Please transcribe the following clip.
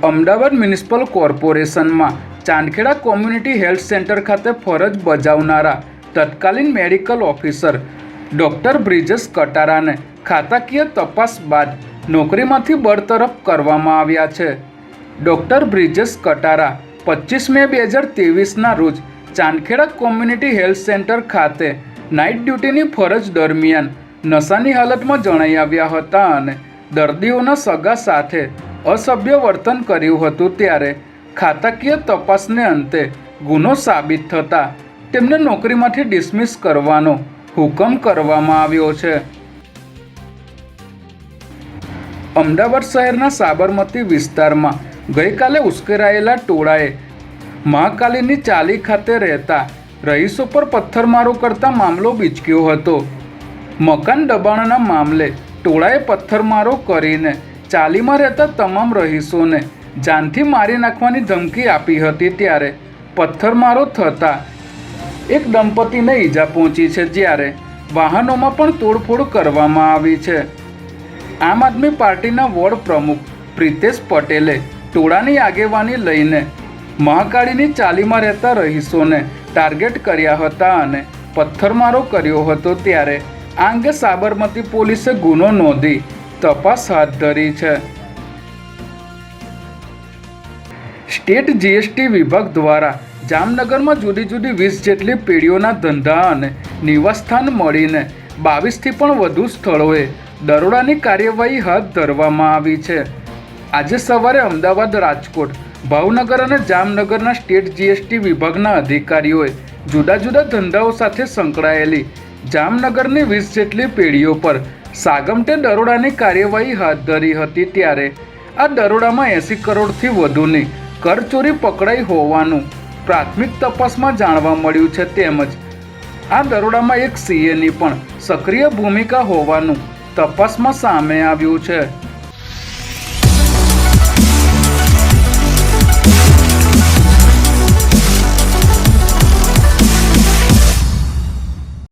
Ahmedabad municipal કોર્પોરેશનમાં Chandkheda community health centre ખાતે ફરજ બજાવનારા તત્કાલીન મેડિકલ ઓફિસર ડૉક્ટર બ્રિજેશ કટારાને ખાતાકીય તપાસ બાદ નોકરીમાંથી બરતરફ કરવામાં આવ્યા છે. ડૉક્ટર બ્રિજેશ કટારા 25 મે 2023ના રોજ ચાંદખેડા કોમ્યુનિટી હેલ્થ સેન્ટર ખાતે નાઇટ ડ્યુટીની ફરજ દરમિયાન નશાની હાલતમાં જણાઈ આવ્યા હતા અને દર્દીઓના સગા સાથે અસભ્ય વર્તન કર્યું હતું. ત્યારે ખાતાકીય તપાસને અંતે ગુનો સાબિત થતાં તેમને નોકરીમાંથી ડિસમિસ કરવાનો હુકમ કરવામાં આવ્યો છે. અમદાવાદ શહેરના સાબરમતી વિસ્તારમાં ગઈકાલે ઉશ્કેરાયેલા ટોળાએ મહાકાલીની ચાલી ખાતે રહેતા રહીશો પર પથ્થરમારો કરતા મામલો બીચક્યો હતો. મકાન દબાણના મામલે ટોળાએ પથ્થરમારો કરીને ચાલીમાં રહેતા તમામ રહીશોને જાનથી મારી નાખવાની ધમકી આપી હતી. ત્યારે પથ્થરમારો થતાં એક દંપતીને ઈજા પહોંચી છે, જ્યારે વાહનોમાં પણ તોડફોડ કરવામાં આવી છે. આમ આદમી પાર્ટીના વોર્ડ પ્રમુખ પ્રિતેશ પટેલે ટોળાની આગેવાની લઈને મહાકાળીની ચાલીમાં રહેતા રહીશોને ટાર્ગેટ કર્યા હતા અને પથ્થરમારો કર્યો હતો. ત્યારે આ અંગે સાબરમતી પોલીસે ગુનો નોંધી તપાસ હાથ ધરી છે. સ્ટેટ જીએસટી વિભાગ દ્વારા જામનગરમાં જુદી જુદી 20 જેટલી પેઢીઓના ધંધા અને નિવાસસ્થાન મળીને 22થી પણ વધુ સ્થળોએ દરોડાની કાર્યવાહી હાથ ધરવામાં આવી છે. આજે સવારે અમદાવાદ, રાજકોટ, ભાવનગર અને જામનગરના સ્ટેટ જીએસટી વિભાગના અધિકારીઓએ જુદા જુદા ધંધાઓ સાથે સંકળાયેલી જામનગરની 20 જેટલી પેઢીઓ પર સાગમટે દરોડાની કાર્યવાહી હાથ ધરી હતી. ત્યારે આ દરોડામાં 80 કરોડથી વધુની કરચોરી પકડાઈ હોવાનું પ્રાથમિક તપાસમાં જાણવા મળ્યું છે. તેમજ આ દરોડામાં એક સીએની પણ સક્રિય ભૂમિકા હોવાનું તપાસમાં સામે આવ્યું છે.